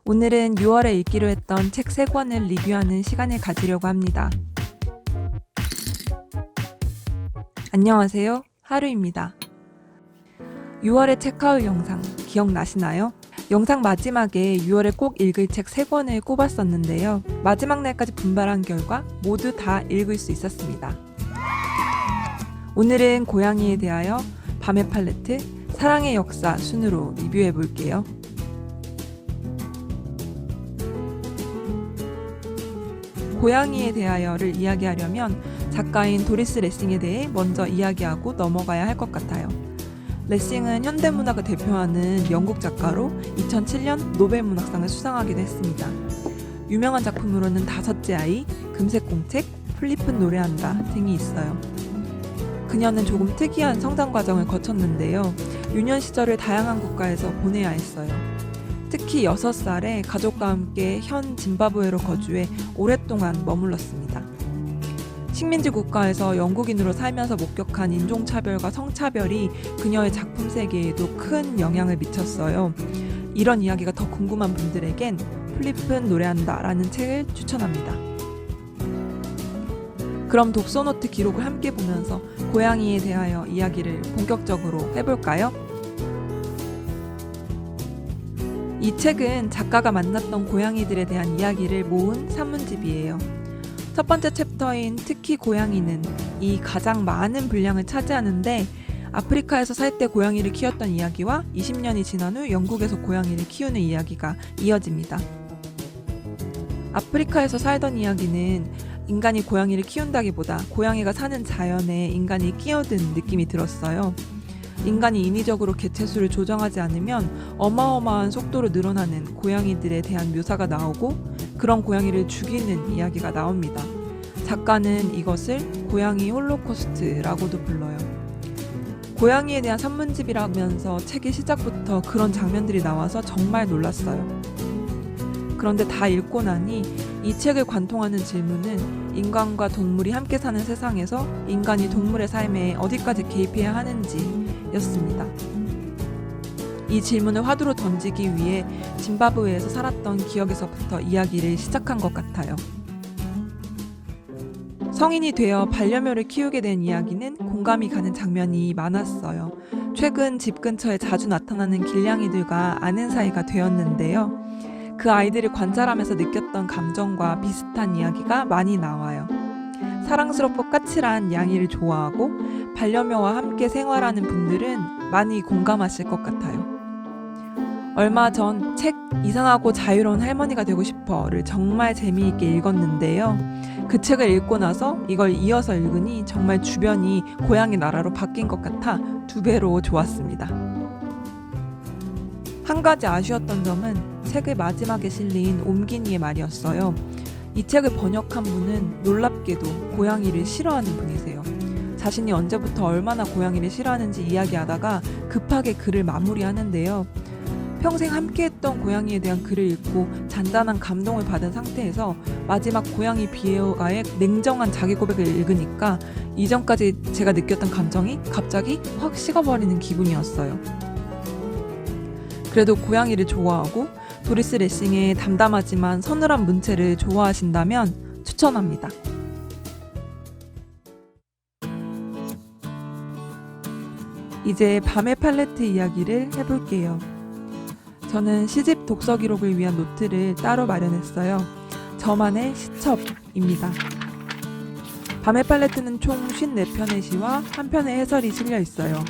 오늘은 6월에 읽기로 했던 책 3권을 리뷰하는 시간을 가지려고 합니다. 안녕하세요. 하루입니다. 6월의 책하울 영상 기억나시나요? 영상 마지막에 6월에 꼭 읽을 책 3권을 꼽았었는데요. 마지막 날까지 분발한 결과 모두 다 읽을 수 있었습니다. 오늘은 고양이에 대하여, 밤의 팔레트, 사랑의 역사 순으로 리뷰해 볼게요. 고양이에 대하여를 이야기하려면 작가인 도리스 레싱에 대해 먼저 이야기하고 넘어가야 할 것 같아요. 레싱은 현대문학을 대표하는 영국 작가로 2007년 노벨문학상을 수상하기도 했습니다. 유명한 작품으로는 다섯째 아이, 금색 공책, 플리프는 노래한다 등이 있어요. 그녀는 조금 특이한 성장 과정을 거쳤는데요. 유년 시절을 다양한 국가에서 보내야 했어요. 특히 6살에 가족과 함께 현 짐바브웨로 거주해 오랫동안 머물렀습니다. 식민지 국가에서 영국인으로 살면서 목격한 인종차별과 성차별이 그녀의 작품 세계에도 큰 영향을 미쳤어요. 이런 이야기가 더 궁금한 분들에겐 플리프는 노래한다 라는 책을 추천합니다. 그럼 독서노트 기록을 함께 보면서 고양이에 대하여 이야기를 본격적으로 해볼까요? 이 책은 작가가 만났던 고양이들에 대한 이야기를 모은 산문집이에요. 첫 번째 챕터인 특히 고양이는 이 가장 많은 분량을 차지하는데 아프리카에서 살 때 고양이를 키웠던 이야기와 20년이 지난 후 영국에서 고양이를 키우는 이야기가 이어집니다. 아프리카에서 살던 이야기는 인간이 고양이를 키운다기보다 고양이가 사는 자연에 인간이 끼어든 느낌이 들었어요. 인간이 인위적으로 개체수를 조정하지 않으면 어마어마한 속도로 늘어나는 고양이들에 대한 묘사가 나오고 그런 고양이를 죽이는 이야기가 나옵니다. 작가는 이것을 고양이 홀로코스트라고도 불러요. 고양이에 대한 산문집이라면서 책의 시작부터 그런 장면들이 나와서 정말 놀랐어요. 그런데 다 읽고 나니 이 책을 관통하는 질문은 인간과 동물이 함께 사는 세상에서 인간이 동물의 삶에 어디까지 개입해야 하는지 였습니다. 이 질문을 화두로 던지기 위해 짐바브웨에서 살았던 기억에서부터 이야기를 시작한 것 같아요. 성인이 되어 반려묘를 키우게 된 이야기는 공감이 가는 장면이 많았어요. 최근 집 근처에 자주 나타나는 길냥이들과 아는 사이가 되었는데요. 그 아이들을 관찰하면서 느꼈던 감정과 비슷한 이야기가 많이 나와요. 사랑스럽고 까칠한 양이를 좋아하고 반려묘와 함께 생활하는 분들은 많이 공감하실 것 같아요. 얼마 전 책 이상하고 자유로운 할머니가 되고 싶어를 정말 재미있게 읽었는데요. 그 책을 읽고 나서 이걸 이어서 읽으니 정말 주변이 고양이 나라로 바뀐 것 같아 2배로 좋았습니다. 한 가지 아쉬웠던 점은 책의 마지막에 실린 옴기니의 말이었어요. 이 책을 번역한 분은 놀랍게도 고양이를 싫어하는 분이세요. 자신이 언제부터 얼마나 고양이를 싫어하는지 이야기하다가 급하게 글을 마무리하는데요. 평생 함께했던 고양이에 대한 글을 읽고 잔잔한 감동을 받은 상태에서 마지막 고양이 비애어가의 냉정한 자기 고백을 읽으니까 이전까지 제가 느꼈던 감정이 갑자기 확 식어버리는 기분이었어요. 그래도 고양이를 좋아하고 도리스 레싱의 담담하지만 서늘한 문체를 좋아하신다면 추천합니다. 이제 밤의 팔레트 이야기를 해볼게요. 저는 시집 독서 기록을 위한 노트를 따로 마련했어요. 저만의 시첩입니다. 밤의 팔레트는 총 54편의 시와 한 편의 해설이 실려 있어요.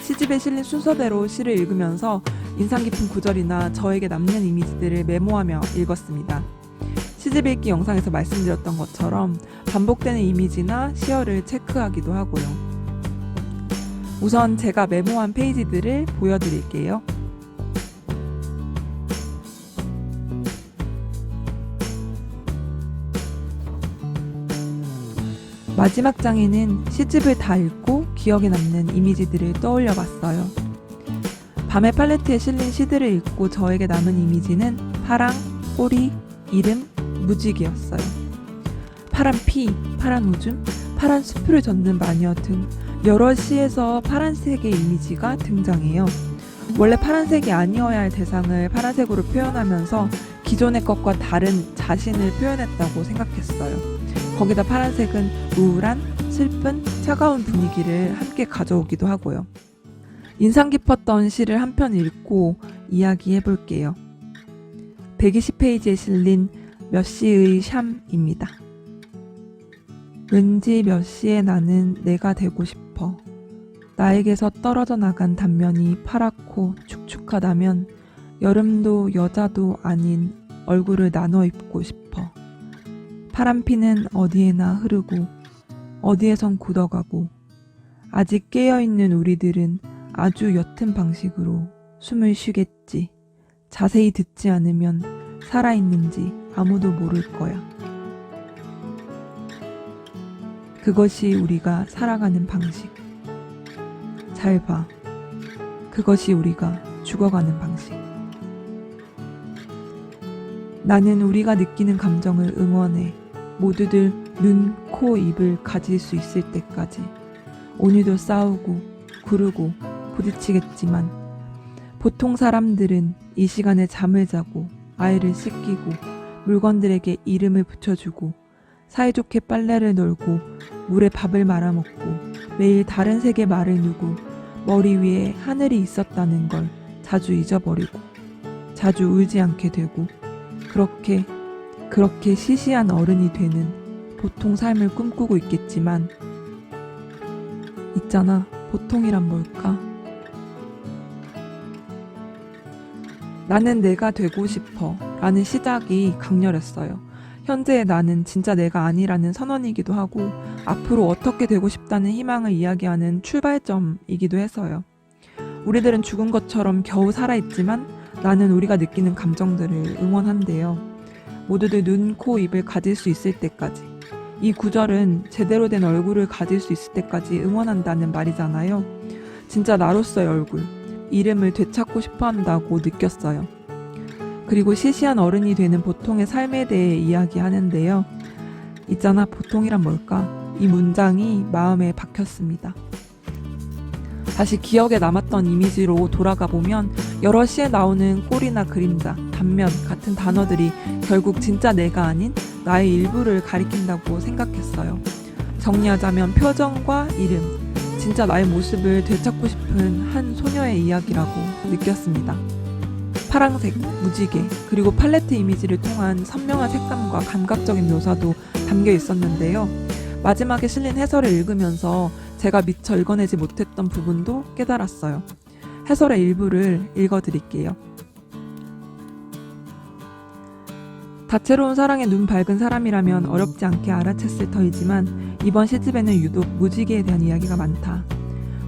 시집에 실린 순서대로 시를 읽으면서 인상 깊은 구절이나 저에게 남는 이미지들을 메모하며 읽었습니다. 시집 읽기 영상에서 말씀드렸던 것처럼 반복되는 이미지나 시어를 체크하기도 하고요. 우선 제가 메모한 페이지들을 보여드릴게요. 마지막 장에는 시집을 다 읽고 기억에 남는 이미지들을 떠올려 봤어요. 밤의 팔레트에 실린 시들을 읽고 저에게 남은 이미지는 파랑, 꼬리, 이름, 무지개였어요. 파란 피, 파란 오줌, 파란 수프를 젓는 마녀 등 여러 시에서 파란색의 이미지가 등장해요. 원래 파란색이 아니어야 할 대상을 파란색으로 표현하면서 기존의 것과 다른 자신을 표현했다고 생각했어요. 거기다 파란색은 우울한, 슬픈, 차가운 분위기를 함께 가져오기도 하고요. 인상 깊었던 시를 한 편 읽고 이야기해 볼게요. 120페이지에 실린 몇 시의 샴입니다. 왠지 몇 시에 나는 내가 되고 싶어. 나에게서 떨어져 나간 단면이 파랗고 축축하다면 여름도 여자도 아닌 얼굴을 나눠 입고 싶어. 파란피는 어디에나 흐르고 어디에선 굳어가고 아직 깨어있는 우리들은 아주 옅은 방식으로 숨을 쉬겠지. 자세히 듣지 않으면 살아있는지 아무도 모를 거야. 그것이 우리가 살아가는 방식. 잘 봐. 그것이 우리가 죽어가는 방식. 나는 우리가 느끼는 감정을 응원해. 모두들 눈, 코, 입을 가질 수 있을 때까지. 오늘도 싸우고 구르고 부딪히겠지만 보통 사람들은 이 시간에 잠을 자고 아이를 씻기고 물건들에게 이름을 붙여주고 사이좋게 빨래를 널고 물에 밥을 말아먹고 매일 다른 색의 말을 누고 머리 위에 하늘이 있었다는 걸 자주 잊어버리고 자주 울지 않게 되고 그렇게 시시한 어른이 되는 보통 삶을 꿈꾸고 있겠지만 있잖아, 보통이란 뭘까? 나는 내가 되고 싶어 라는 시작이 강렬했어요. 현재의 나는 진짜 내가 아니라는 선언이기도 하고 앞으로 어떻게 되고 싶다는 희망을 이야기하는 출발점이기도 해서요. 우리들은 죽은 것처럼 겨우 살아있지만 나는 우리가 느끼는 감정들을 응원한대요. 모두들 눈, 코, 입을 가질 수 있을 때까지. 이 구절은 제대로 된 얼굴을 가질 수 있을 때까지 응원한다는 말이잖아요. 진짜 나로서의 얼굴, 이름을 되찾고 싶어 한다고 느꼈어요. 그리고 시시한 어른이 되는 보통의 삶에 대해 이야기하는데요. 있잖아, 보통이란 뭘까? 이 문장이 마음에 박혔습니다. 다시 기억에 남았던 이미지로 돌아가 보면 여러 시에 나오는 꼴이나 그림자, 단면 같은 단어들이 결국 진짜 내가 아닌 나의 일부를 가리킨다고 생각했어요. 정리하자면 표정과 이름, 진짜 나의 모습을 되찾고 싶은 한 소녀의 이야기라고 느꼈습니다. 파랑색, 무지개, 그리고 팔레트 이미지를 통한 선명한 색감과 감각적인 묘사도 담겨 있었는데요. 마지막에 실린 해설을 읽으면서 제가 미처 읽어내지 못했던 부분도 깨달았어요. 해설의 일부를 읽어드릴게요. 다채로운 사랑에 눈 밝은 사람이라면 어렵지 않게 알아챘을 터이지만 이번 시집에는 유독 무지개에 대한 이야기가 많다.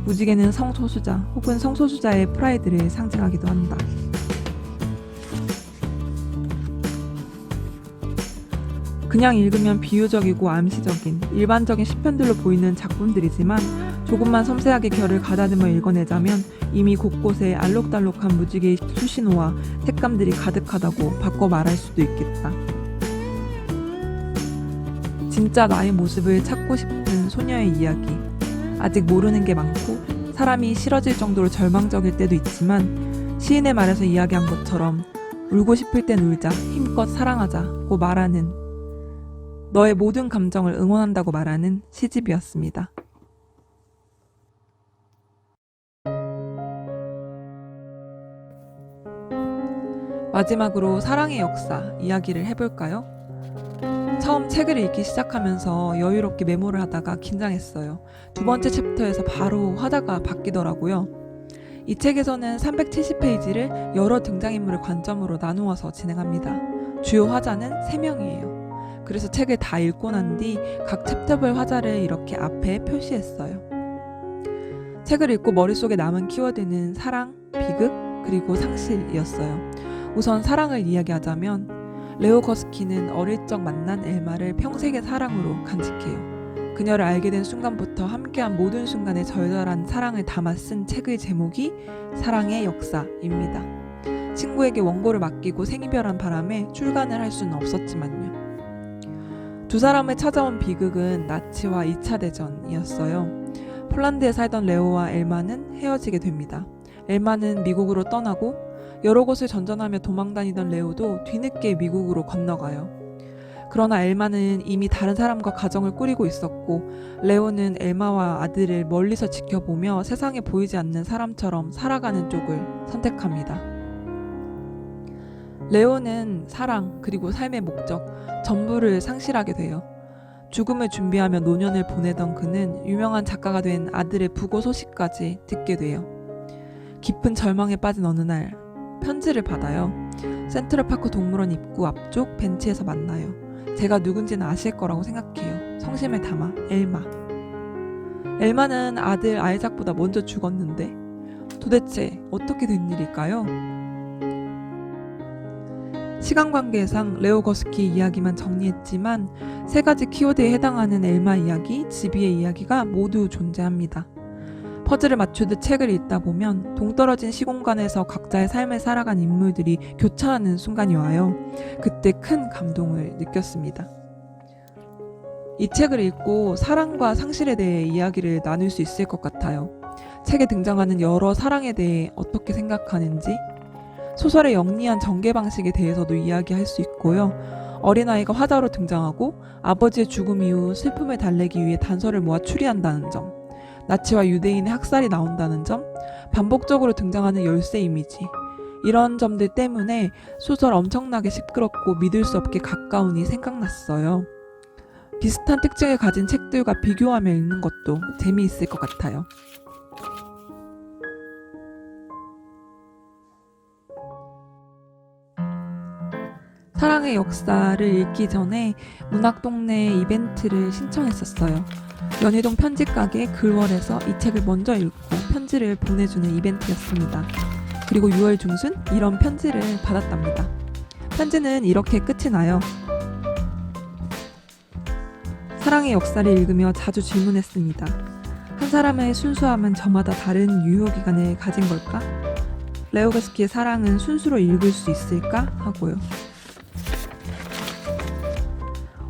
무지개는 성소수자 혹은 성소수자의 프라이드를 상징하기도 한다. 그냥 읽으면 비유적이고 암시적인 일반적인 시편들로 보이는 작품들이지만 조금만 섬세하게 결을 가다듬어 읽어내자면 이미 곳곳에 알록달록한 무지개의 수신호와 색감들이 가득하다고 바꿔 말할 수도 있겠다. 진짜 나의 모습을 찾고 싶은 소녀의 이야기. 아직 모르는 게 많고 사람이 싫어질 정도로 절망적일 때도 있지만 시인의 말에서 이야기한 것처럼 울고 싶을 땐 울자, 힘껏 사랑하자고 말하는 너의 모든 감정을 응원한다고 말하는 시집이었습니다. 마지막으로 사랑의 역사 이야기를 해볼까요? 처음 책을 읽기 시작하면서 여유롭게 메모를 하다가 긴장했어요. 두 번째 챕터에서 바로 화자가 바뀌더라고요. 이 책에서는 370페이지를 여러 등장인물의 관점으로 나누어서 진행합니다. 주요 화자는 3명이에요. 그래서 책을 다 읽고 난 뒤 각 챕터별 화자를 이렇게 앞에 표시했어요. 책을 읽고 머릿속에 남은 키워드는 사랑, 비극, 그리고 상실이었어요. 우선 사랑을 이야기하자면 레오 거스키는 어릴 적 만난 엘마를 평생의 사랑으로 간직해요. 그녀를 알게 된 순간부터 함께한 모든 순간의 절절한 사랑을 담아 쓴 책의 제목이 사랑의 역사입니다. 친구에게 원고를 맡기고 생이별한 바람에 출간을 할 수는 없었지만요. 두 사람을 찾아온 비극은 나치와 2차 대전이었어요. 폴란드에 살던 레오와 엘마는 헤어지게 됩니다. 엘마는 미국으로 떠나고 여러 곳을 전전하며 도망다니던 레오도 뒤늦게 미국으로 건너가요. 그러나 엘마는 이미 다른 사람과 가정을 꾸리고 있었고 레오는 엘마와 아들을 멀리서 지켜보며 세상에 보이지 않는 사람처럼 살아가는 쪽을 선택합니다. 레오는 사랑 그리고 삶의 목적 전부를 상실하게 돼요. 죽음을 준비하며 노년을 보내던 그는 유명한 작가가 된 아들의 부고 소식까지 듣게 돼요. 깊은 절망에 빠진 어느 날 편지를 받아요. 센트럴파크 동물원 입구 앞쪽 벤치에서 만나요. 제가 누군지는 아실 거라고 생각해요. 성심을 담아 엘마. 엘마는 아들 아이작보다 먼저 죽었는데 도대체 어떻게 된 일일까요? 시간 관계상 레오 거스키 이야기만 정리했지만 세 가지 키워드에 해당하는 엘마 이야기, 지비의 이야기가 모두 존재합니다. 퍼즐을 맞추듯 책을 읽다 보면 동떨어진 시공간에서 각자의 삶을 살아간 인물들이 교차하는 순간이 와요. 그때 큰 감동을 느꼈습니다. 이 책을 읽고 사랑과 상실에 대해 이야기를 나눌 수 있을 것 같아요. 책에 등장하는 여러 사랑에 대해 어떻게 생각하는지, 소설의 영리한 전개 방식에 대해서도 이야기할 수 있고요. 어린아이가 화자로 등장하고 아버지의 죽음 이후 슬픔을 달래기 위해 단서를 모아 추리한다는 점, 나치와 유대인의 학살이 나온다는 점, 반복적으로 등장하는 열쇠 이미지, 이런 점들 때문에 소설 엄청나게 시끄럽고 믿을 수 없게 가까우니 생각났어요. 비슷한 특징을 가진 책들과 비교하며 읽는 것도 재미있을 것 같아요. 사랑의 역사를 읽기 전에 문학동네 이벤트를 신청했었어요. 연희동 편집가게 글월에서 이 책을 먼저 읽고 편지를 보내주는 이벤트였습니다. 그리고 6월 중순 이런 편지를 받았답니다. 편지는 이렇게 끝이 나요. 사랑의 역사를 읽으며 자주 질문했습니다. 한 사람의 순수함은 저마다 다른 유효기간을 가진 걸까? 레오 거스키의 사랑은 순수로 읽을 수 있을까? 하고요.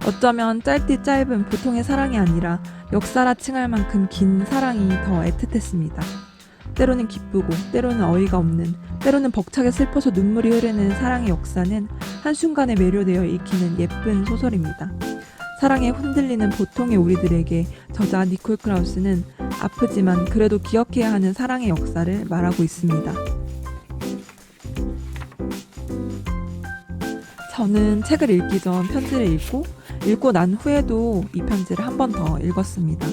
어쩌면 짧디 짧은 보통의 사랑이 아니라 역사라 칭할 만큼 긴 사랑이 더 애틋했습니다. 때로는 기쁘고 때로는 어이가 없는, 때로는 벅차게 슬퍼서 눈물이 흐르는 사랑의 역사는 한순간에 매료되어 읽히는 예쁜 소설입니다. 사랑에 흔들리는 보통의 우리들에게 저자 니콜 크라우스는 아프지만 그래도 기억해야 하는 사랑의 역사를 말하고 있습니다. 저는 책을 읽기 전 편지를 읽고 난 후에도 이 편지를 한 번 더 읽었습니다.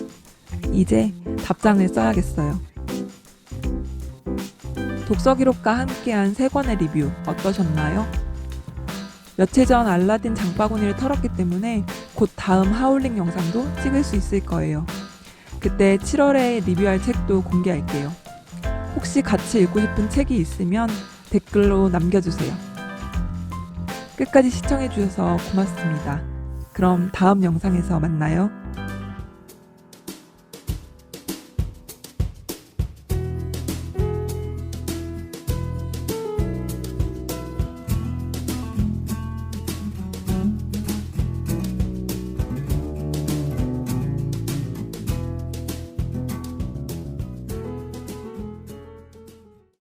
이제 답장을 써야겠어요. 독서기록과 함께한 3권의 리뷰 어떠셨나요? 며칠 전 알라딘 장바구니를 털었기 때문에 곧 다음 하울링 영상도 찍을 수 있을 거예요. 그때 7월에 리뷰할 책도 공개할게요. 혹시 같이 읽고 싶은 책이 있으면 댓글로 남겨주세요. 끝까지 시청해주셔서 고맙습니다. 그럼 다음 영상에서 만나요.